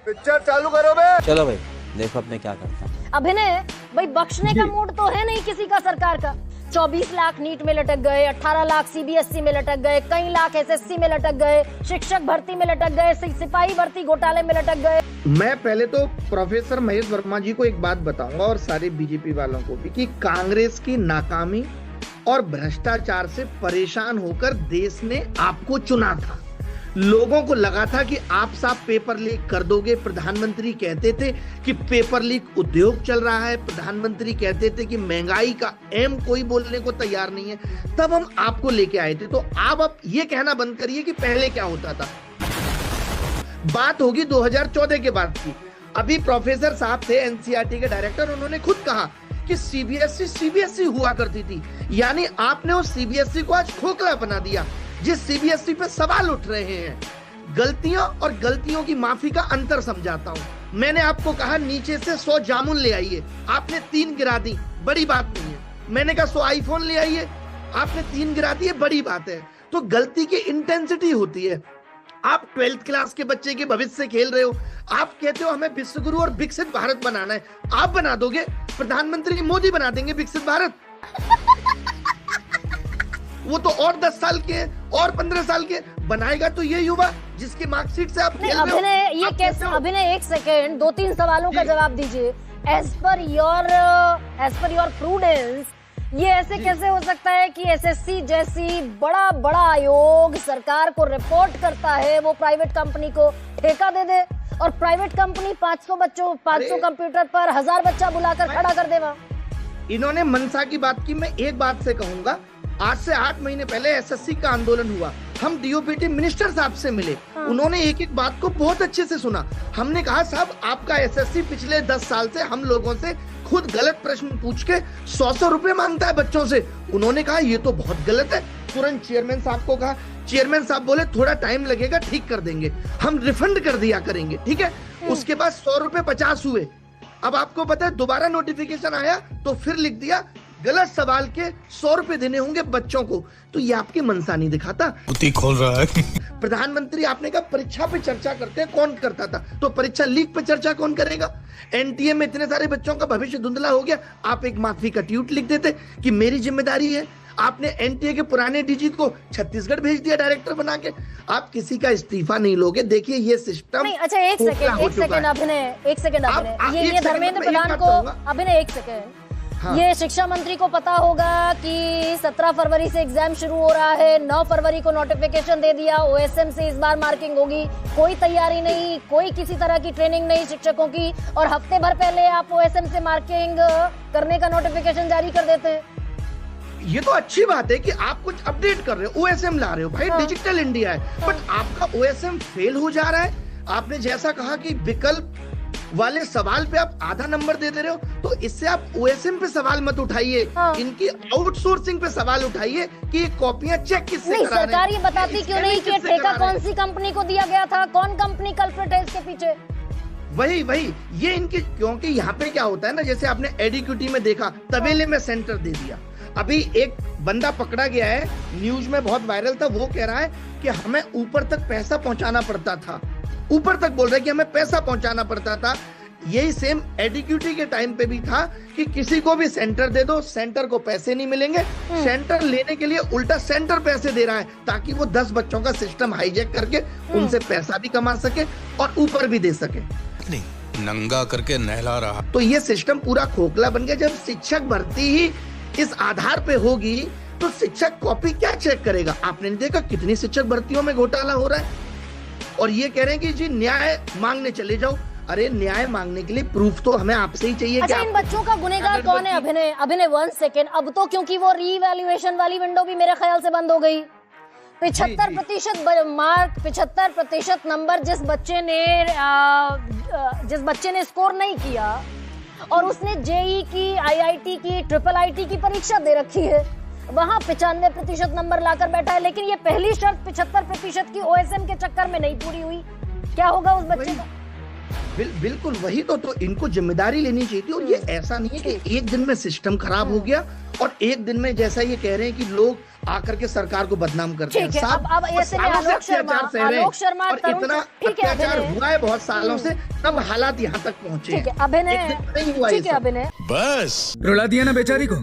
Picture चालू करो बे। चलो भाई देखो अब मैं क्या करता हूँ। अभिनय भाई बख्शने का मूड तो है नहीं किसी का सरकार का। 24 लाख नीट में लटक गए, 18 लाख सीबीएसई में लटक गए, कई लाख एसएससी में लटक गए, शिक्षक भर्ती में लटक गए, सिपाही भर्ती घोटाले में लटक गए। मैं पहले तो प्रोफेसर महेश वर्मा जी को एक बात बताऊंगा और सारे बीजेपी वालों को भी कि कांग्रेस की नाकामी और भ्रष्टाचार से परेशान होकर देश ने आपको चुना था। लोगों को लगा था कि आप साफ पेपर लीक कर दोगे। प्रधानमंत्री कहते थे कि पेपर लीक उद्योग चल रहा है, प्रधानमंत्री कहते थे कि महंगाई का एम कोई बोलने को तैयार नहीं है। तब हम आपको लेके आए थे। तो आप ये कहना बंद करिए कि पहले क्या होता था। बात होगी 2014 के बाद की। अभी प्रोफेसर साहब थे एनसीईआरटी के डायरेक्टर, उन्होंने खुद कहा कि सीबीएसई हुआ करती थी, यानी आपने उस सीबीएसई को आज खोखला बना दिया। जिस सीबीएसई पे सवाल उठ रहे हैं, गलतियां और गलतियों की माफी का अंतर समझाता हूं। मैंने आपको कहा नीचे से 100 जामुन ले आइए, आपने 3 गिरा दी, बड़ी बात नहीं है। मैंने कहा 100 आईफोन ले आइए, आपने 3 गिरा दिए, बड़ी बात है। तो गलती की इंटेंसिटी होती है। आप 12th क्लास के बच्चे के भविष्य से खेल रहे हो। आप कहते हो हमें विश्वगुरु और विकसित भारत बनाना है, आप बना दोगे। प्रधानमंत्री मोदी बना देंगे विकसित भारत। वो तो और 10 साल के और 15 साल के बनाएगा। तो ये युवा जिसकी मार्कशीट से आप खेल रहे हो। अभिनय ये कैसे? अभिनय एक सेकेंड, 2-3 सवालों का जवाब दीजिए। एज पर योर प्रूडेंस, ये ऐसे कैसे हो सकता है कि एसएससी जैसी बड़ा आयोग सरकार को रिपोर्ट करता है, वो प्राइवेट कंपनी को ठेका दे दे और प्राइवेट कंपनी 500 कंप्यूटर पर 1000 बच्चा बुलाकर खड़ा कर देगा। इन्होंने मनसा की बात की। मैं एक बात से कहूंगा, आज से 8 महीने पहले एसएससी का आंदोलन हुआ, हम डीओपीटी मिनिस्टर साहब से मिले। उन्होंने एक एक बात को बहुत अच्छे से सुना। हमने कहा साहब आपका एसएससी पिछले 10 साल से हम लोगों से खुद गलत प्रश्न पूछ के 100 रुपए मांगता है बच्चों से। उन्होंने कहा ये तो बहुत गलत है। तुरंत चेयरमैन साहब को कहा, चेयरमैन साहब बोले थोड़ा टाइम लगेगा, ठीक कर देंगे, हम रिफंड कर दिया करेंगे, ठीक है। उसके बाद 100 रुपए 50 हुए। अब आपको पता है दोबारा नोटिफिकेशन आया तो फिर लिख दिया गलत सवाल के 100 रुपए देने होंगे बच्चों को। तो ये आपकी मनसा नहीं दिखाता। खोल रहा है। प्रधानमंत्री आपने कहा परीक्षा पे चर्चा करते हैं, कौन करता था? तो परीक्षा लीक पे चर्चा कौन करेगा? एनटीए में इतने सारे बच्चों का भविष्य धुंधला हो गया, आप एक माफी का ट्वीट लिख देते कि मेरी जिम्मेदारी है। आपने एनटीए के पुराने डीजी को छत्तीसगढ़ भेज दिया डायरेक्टर बना के। आप किसी का इस्तीफा नहीं लोगे। देखिए ये सिस्टम। अच्छा एक सेकेंड अभिनय, ये धर्मेंद्र प्रधान को, अभिनय एक सेकेंड, हाँ। ये शिक्षा मंत्री को पता होगा कि 17 फरवरी से एग्जाम शुरू हो रहा है, 9 फरवरी को नोटिफिकेशन दे दिया, ओएसएम से इस बार मार्किंग होगी। कोई तैयारी नहीं, कोई किसी तरह की ट्रेनिंग नहीं शिक्षकों की, और हफ्ते भर पहले आप ओएसएम से मार्किंग करने का नोटिफिकेशन जारी कर देते हैं। ये तो अच्छी बात है कि आप कुछ अपडेट कर रहे हो, ओएसएम ला रहे हो भाई, हाँ। डिजिटल इंडिया है। बट आपका ओएसएम फेल हो जा रहा है। आपने जैसा कहा कि विकल्प वाले सवाल पे आप आधा नंबर दे रहे हो, तो इससे आप ओएसएम पे सवाल मत उठाइए, हाँ। इनकी आउटसोर्सिंग पे सवाल उठाइए कि ये कॉपियां चेक किससे करा रहे हैं। सरकार ये बताती क्यों नहीं कि ठेका कौन सी कंपनी को दिया गया था, कौन कंपनी कल्प्रिट है इसके पीछे? वही ये इनकी, क्योंकि यहाँ पे क्या होता है ना, जैसे आपने एडीक्यूटी में देखा, तबेले में सेंटर दे दिया। अभी एक बंदा पकड़ा गया है, न्यूज में बहुत वायरल था, वो कह रहा है कि हमें ऊपर तक पैसा पहुंचाना पड़ता था। ऊपर तक बोल रहे कि हमें पैसा पहुंचाना पड़ता था। यही सेम एडीक्यूटी के टाइम पे भी था कि किसी को भी सेंटर दे दो, सेंटर को पैसे नहीं मिलेंगे। सेंटर लेने के लिए उल्टा सेंटर पैसे दे रहा है ताकि वो 10 बच्चों का सिस्टम हाईजैक करके उनसे पैसा भी कमा सके और ऊपर भी दे सके। नहीं नंगा करके नहला रहा। तो ये सिस्टम पूरा खोखला बन गया। जब शिक्षक भर्ती ही इस आधार पे होगी तो शिक्षक कॉपी क्या चेक करेगा? आपने देखा कितनी शिक्षक भर्तियों में घोटाला हो रहा है। और ये कह रहे हैं कि जी न्याय मांगने चले जाओ। अरे न्याय मांगने के लिए प्रूफ तो हमें आपसे ही चाहिए। अच्छा, इन बच्चों का गुनहगार कौन है? अभिनय 1 सेकेंड। अब तो क्योंकि वो रीवैल्यूएशन वाली विंडो भी मेरे ख्याल से बंद हो गई। 75% मार्क, 75% नंबर जिस बच्चे ने स्कोर नहीं किया और उसने जेई की, आईआईटी की, ट्रिपल आईटी की परीक्षा दे रखी है, वहाँ 95% नंबर लाकर बैठा है। लेकिन ये पहली शर्त 75% की ओएसएम के चक्कर में नहीं पूरी हुई। क्या होगा उस बच्चे का? बिल्कुल वही तो इनको जिम्मेदारी लेनी चाहिए थी। और ये ऐसा नहीं है कि एक दिन में सिस्टम खराब हो गया और एक दिन में, जैसा ये कह रहे हैं कि लोग आकर के सरकार को बदनाम करते हैं। ठीक है, साहब, अब ऐसे में सालों से आलोक शर्मा, अत्याचार सह रहे हैं। आलोक शर्मा, और तरुण, इतना ठीक है, अत्याचार अभिनय। हुआ है बहुत सालों से, तब हालात यहाँ तक पहुंचे। ठीक है अभिनय, नहीं हुआ ये ठीक है सब। अभिनय। बस रुला दिया ना बेचारी को।